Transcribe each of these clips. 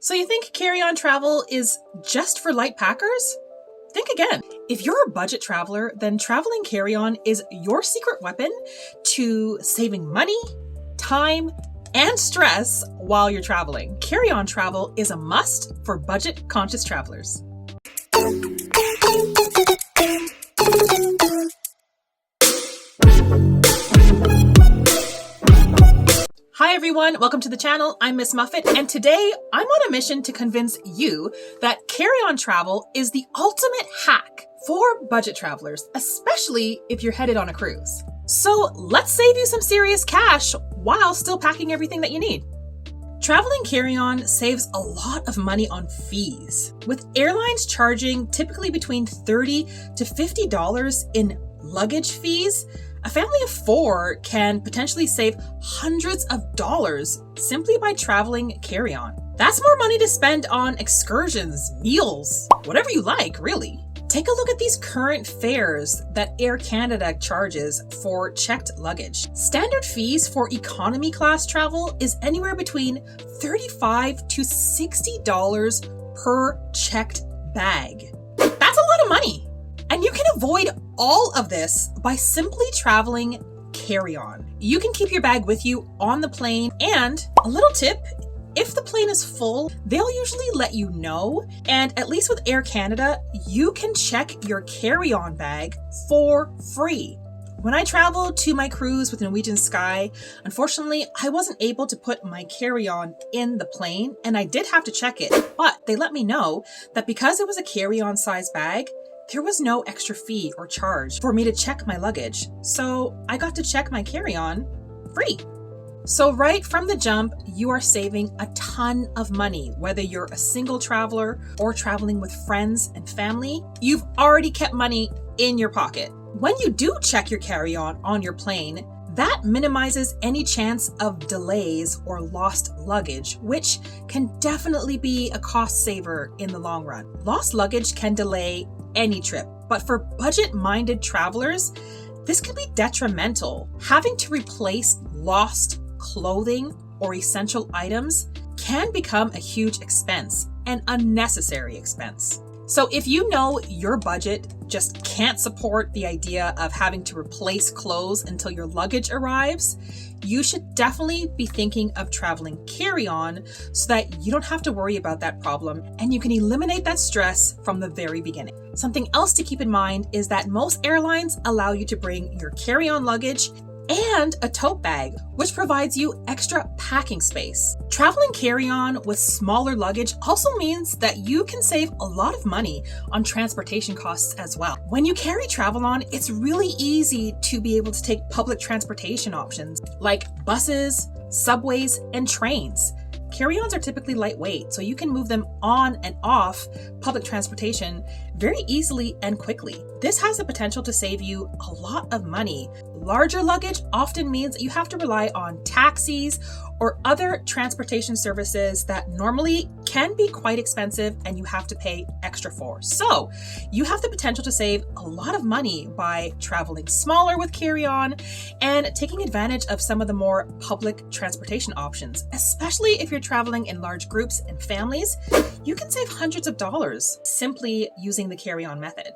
So you think carry-on travel is just for light packers? Think again. If you're a budget traveler, then traveling carry-on is your secret weapon to saving money, time, and stress while you're traveling. Carry-on travel is a must for budget-conscious travelers. Hi everyone, welcome to the channel. I'm Miss Muffet, and today I'm on a mission to convince you that carry-on travel is the ultimate hack for budget travelers, especially if you're headed on a cruise. So let's save you some serious cash while still packing everything that you need. Traveling carry-on saves a lot of money on fees, with airlines charging typically between $30 to $50 in luggage fees. A family of 4 can potentially save hundreds of dollars simply by traveling carry-on. That's more money to spend on excursions, meals, whatever you like, really. Take a look at these current fares that Air Canada charges for checked luggage. Standard fees for economy class travel is anywhere between $35 to $60 per checked bag. That's a lot of money. And you can avoid all of this by simply traveling carry-on. You can keep your bag with you on the plane, and a little tip, if the plane is full, they'll usually let you know, and at least with Air Canada, you can check your carry-on bag for free. When I traveled to my cruise with Norwegian Sky, unfortunately, I wasn't able to put my carry-on in the plane, and I did have to check it, but they let me know that because it was a carry-on size bag, there was no extra fee or charge for me to check my luggage, so I got to check my carry-on free. So right from the jump, you are saving a ton of money. Whether you're a single traveler or traveling with friends and family, you've already kept money in your pocket. When you do check your carry-on on your plane, that minimizes any chance of delays or lost luggage, which can definitely be a cost saver in the long run. Lost luggage can delay any trip, but for budget-minded travelers, this can be detrimental. Having to replace lost clothing or essential items can become a huge expense, an unnecessary expense. So if you know your budget just can't support the idea of having to replace clothes until your luggage arrives, you should definitely be thinking of traveling carry-on so that you don't have to worry about that problem and you can eliminate that stress from the very beginning. Something else to keep in mind is that most airlines allow you to bring your carry-on luggage and a tote bag, which provides you extra packing space. Traveling carry-on with smaller luggage also means that you can save a lot of money on transportation costs as well. When you carry travel on, it's really easy to be able to take public transportation options like buses, subways, and trains. Carry-ons are typically lightweight, so you can move them on and off public transportation very easily and quickly. This has the potential to save you a lot of money. Larger luggage often means that you have to rely on taxis or other transportation services that normally can be quite expensive and you have to pay extra for. So you have the potential to save a lot of money by traveling smaller with carry-on and taking advantage of some of the more public transportation options. Especially if you're traveling in large groups and families, you can save hundreds of dollars simply using the carry-on method.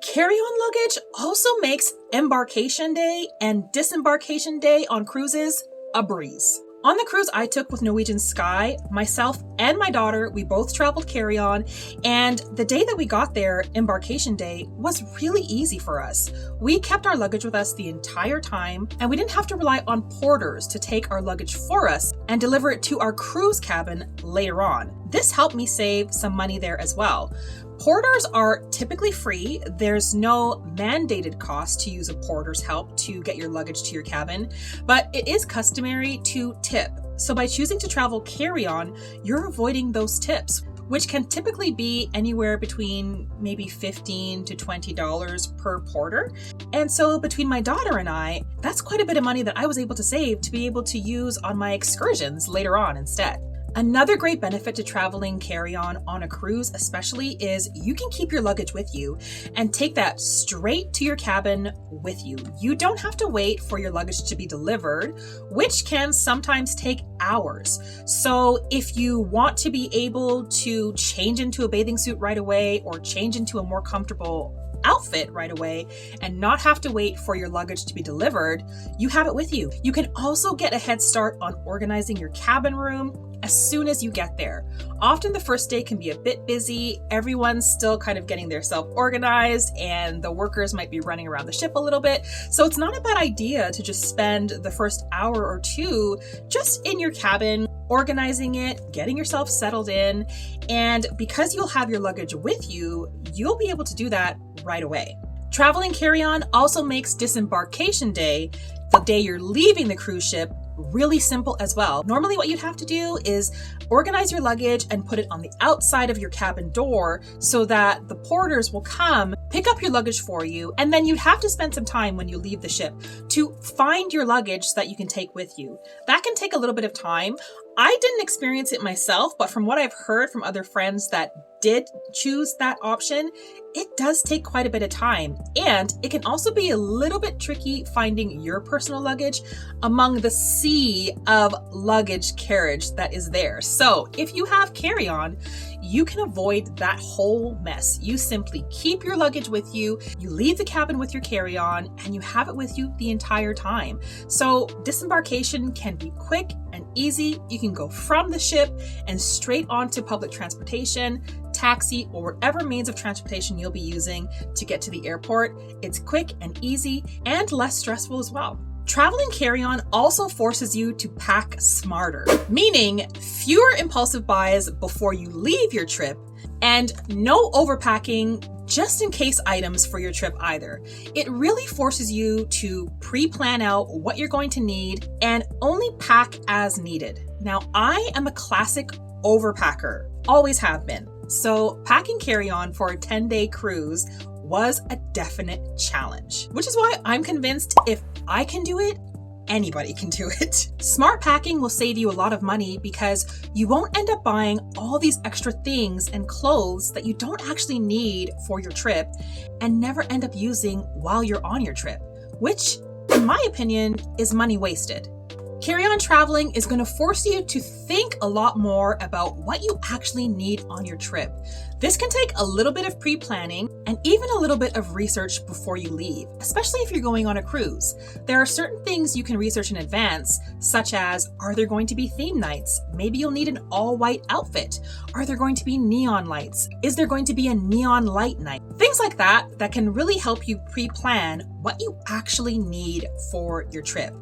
Carry-on luggage also makes Embarkation Day and Disembarkation Day on cruises a breeze. On the cruise I took with Norwegian Sky, myself and my daughter, we both traveled carry-on, and the day that we got there, Embarkation Day, was really easy for us. We kept our luggage with us the entire time, and we didn't have to rely on porters to take our luggage for us and deliver it to our cruise cabin later on. This helped me save some money there as well. Porters are typically free. There's no mandated cost to use a porter's help to get your luggage to your cabin, but it is customary to tip. So by choosing to travel carry-on, you're avoiding those tips, which can typically be anywhere between maybe $15 to $20 per porter. And so between my daughter and I, that's quite a bit of money that I was able to save to be able to use on my excursions later on instead. Another great benefit to traveling carry-on on a cruise especially is you can keep your luggage with you and take that straight to your cabin with you. You don't have to wait for your luggage to be delivered, which can sometimes take hours. So if you want to be able to change into a bathing suit right away or change into a more comfortable outfit right away and not have to wait for your luggage to be delivered, you have it with you. You can also get a head start on organizing your cabin room as soon as you get there. Often the first day can be a bit busy. Everyone's still kind of getting their self organized and the workers might be running around the ship a little bit. So it's not a bad idea to just spend the first hour or two just in your cabin, organizing it, getting yourself settled in. And because you'll have your luggage with you, you'll be able to do that right away. Traveling carry-on also makes disembarkation day, the day you're leaving the cruise ship, really simple as well. Normally what you'd have to do is organize your luggage and put it on the outside of your cabin door so that the porters will come, pick up your luggage for you, and then you'd have to spend some time when you leave the ship to find your luggage so that you can take with you. That can take a little bit of time. I didn't experience it myself, but from what I've heard from other friends that did choose that option, it does take quite a bit of time. And it can also be a little bit tricky finding your personal luggage among the sea of luggage carriage that is there. So if you have carry-on, you can avoid that whole mess. You simply keep your luggage with you, you leave the cabin with your carry-on, and you have it with you the entire time. So disembarkation can be quick and easy. You can go from the ship and straight onto public transportation, taxi, or whatever means of transportation you'll be using to get to the airport. It's quick and easy and less stressful as well. Traveling carry-on also forces you to pack smarter, meaning fewer impulsive buys before you leave your trip and no overpacking just in case items for your trip either. It really forces you to pre-plan out what you're going to need and only pack as needed. Now, I am a classic overpacker, always have been. So packing carry-on for a 10-day cruise was a definite challenge, which is why I'm convinced if I can do it, anybody can do it. Smart packing will save you a lot of money because you won't end up buying all these extra things and clothes that you don't actually need for your trip and never end up using while you're on your trip, which, in my opinion, is money wasted. Carry-on traveling is going to force you to think a lot more about what you actually need on your trip. This can take a little bit of pre-planning and even a little bit of research before you leave, especially if you're going on a cruise. There are certain things you can research in advance, such as, are there going to be theme nights? Maybe you'll need an all-white outfit. Are there going to be neon lights? Is there going to be a neon light night? Things like that can really help you pre-plan what you actually need for your trip.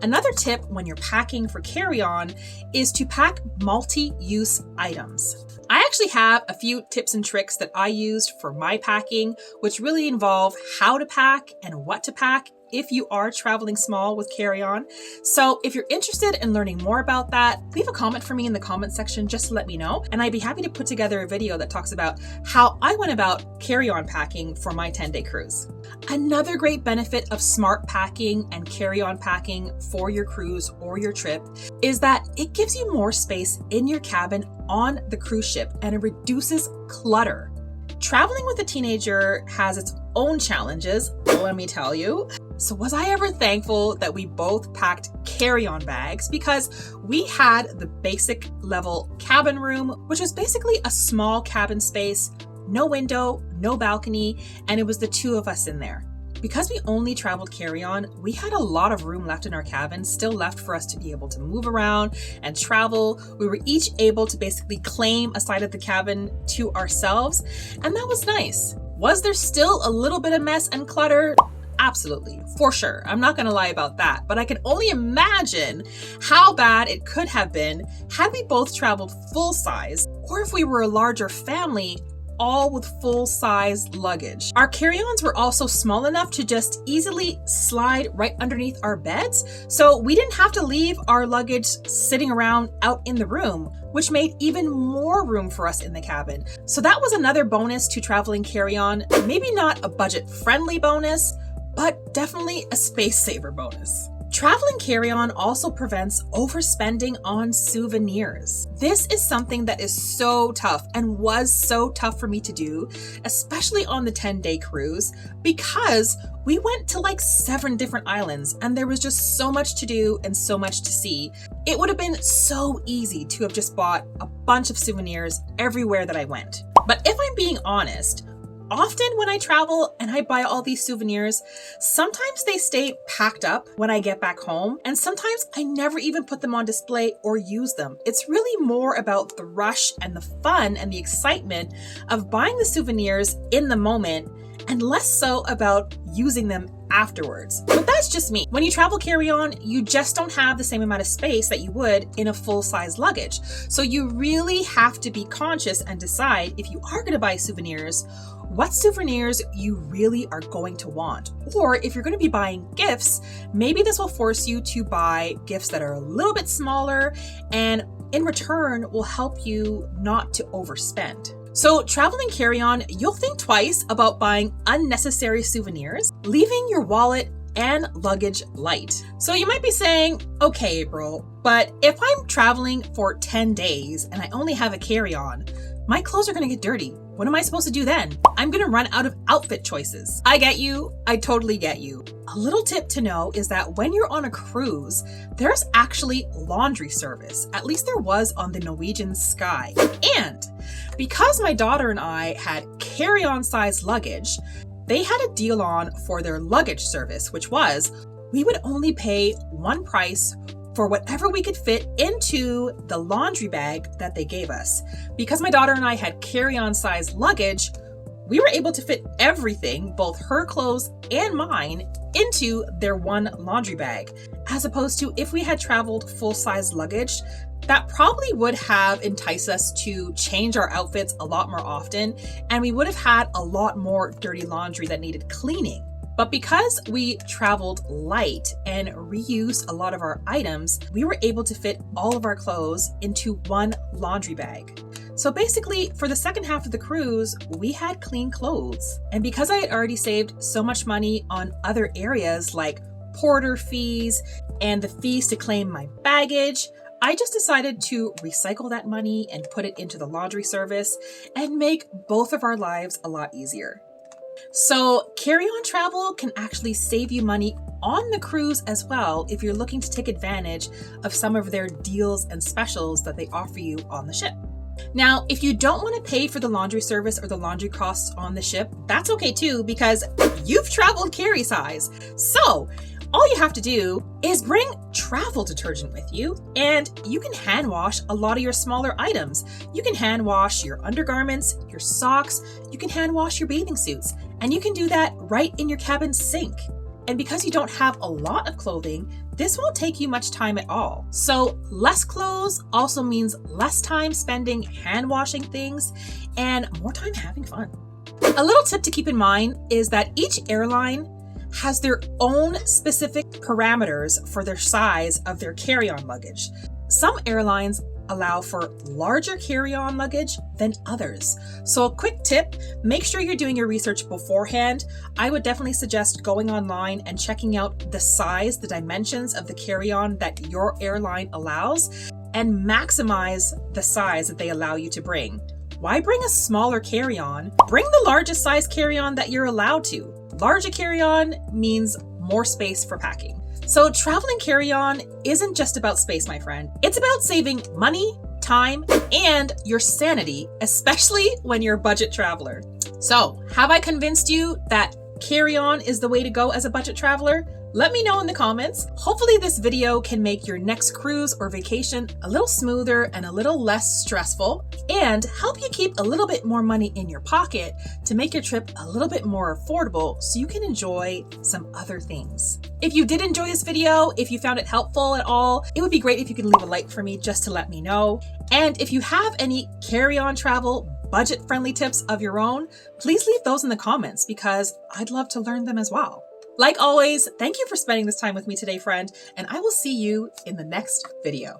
Another tip when you're packing for carry-on is to pack multi-use items. I actually have a few tips and tricks that I used for my packing, which really involve how to pack and what to pack if you are traveling small with carry-on. So if you're interested in learning more about that, leave a comment for me in the comment section just to let me know, and I'd be happy to put together a video that talks about how I went about carry-on packing for my 10-day cruise. Another great benefit of smart packing and carry-on packing for your cruise or your trip is that it gives you more space in your cabin on the cruise ship and it reduces clutter. Traveling with a teenager has its own challenges, let me tell you. So was I ever thankful that we both packed carry-on bags, because we had the basic level cabin room, which was basically a small cabin space, no window, no balcony, and it was the two of us in there. Because we only traveled carry-on, we had a lot of room left in our cabin, still left for us to be able to move around and travel. We were each able to basically claim a side of the cabin to ourselves, and that was nice. Was there still a little bit of mess and clutter? Absolutely, for sure. I'm not going to lie about that, but I can only imagine how bad it could have been had we both traveled full size, or if we were a larger family, all with full-size luggage. Our carry-ons were also small enough to just easily slide right underneath our beds, so we didn't have to leave our luggage sitting around out in the room, which made even more room for us in the cabin. So that was another bonus to traveling carry-on. Maybe not a budget-friendly bonus, but definitely a space saver bonus. Traveling carry-on also prevents overspending on souvenirs. This is something that is so tough and was so tough for me to do, especially on the 10-day cruise, because we went to like 7 different islands and there was just so much to do and so much to see. It would have been so easy to have just bought a bunch of souvenirs everywhere that I went. But if I'm being honest, often when I travel and I buy all these souvenirs, sometimes they stay packed up when I get back home, and sometimes I never even put them on display or use them. It's really more about the rush and the fun and the excitement of buying the souvenirs in the moment, and less so about using them afterwards. But that's just me. When you travel carry-on, you just don't have the same amount of space that you would in a full-size luggage. So you really have to be conscious and decide, if you are going to buy souvenirs, what souvenirs you really are going to want. Or if you're going to be buying gifts, maybe this will force you to buy gifts that are a little bit smaller, and in return will help you not to overspend. So traveling carry-on, you'll think twice about buying unnecessary souvenirs, leaving your wallet and luggage light. So you might be saying, okay, April, but if I'm traveling for 10 days and I only have a carry-on, my clothes are gonna get dirty. What am I supposed to do then? I'm gonna run out of outfit choices. I get you. I totally get you. A little tip to know is that when you're on a cruise, there's actually laundry service. At least there was on the Norwegian Sky. And because my daughter and I had carry-on size luggage, they had a deal on for their luggage service, which was we would only pay one price for whatever we could fit into the laundry bag that they gave us. Because my daughter and I had carry-on size luggage, we were able to fit everything, both her clothes and mine, into their one laundry bag. As opposed to if we had traveled full-size luggage, that probably would have enticed us to change our outfits a lot more often, and we would have had a lot more dirty laundry that needed cleaning. But because we traveled light and reused a lot of our items, we were able to fit all of our clothes into one laundry bag. So basically, for the second half of the cruise, we had clean clothes. And because I had already saved so much money on other areas like porter fees and the fees to claim my baggage, I just decided to recycle that money and put it into the laundry service and make both of our lives a lot easier. So carry-on travel can actually save you money on the cruise as well if you're looking to take advantage of some of their deals and specials that they offer you on the ship. Now, if you don't want to pay for the laundry service or the laundry costs on the ship, that's okay too, because you've traveled carry size. So all you have to do is bring travel detergent with you, and you can hand wash a lot of your smaller items. You can hand wash your undergarments, your socks, you can hand wash your bathing suits, and you can do that right in your cabin sink. And because you don't have a lot of clothing, this won't take you much time at all. So less clothes also means less time spending hand washing things and more time having fun. A little tip to keep in mind is that each airline has their own specific parameters for their size of their carry-on luggage. Some airlines allow for larger carry-on luggage than others. So a quick tip, make sure you're doing your research beforehand. I would definitely suggest going online and checking out the size, the dimensions of the carry-on that your airline allows, and maximize the size that they allow you to bring. Why bring a smaller carry-on? Bring the largest size carry-on that you're allowed to. Larger carry-on means more space for packing. So traveling carry-on isn't just about space, my friend. It's about saving money, time, and your sanity, especially when you're a budget traveler. So, have I convinced you that carry-on is the way to go as a budget traveler? Let me know in the comments. Hopefully this video can make your next cruise or vacation a little smoother and a little less stressful, and help you keep a little bit more money in your pocket to make your trip a little bit more affordable so you can enjoy some other things. If you did enjoy this video, if you found it helpful at all, it would be great if you could leave a like for me just to let me know. And if you have any carry-on travel budget-friendly tips of your own, please leave those in the comments because I'd love to learn them as well. Like always, thank you for spending this time with me today, friend, and I will see you in the next video.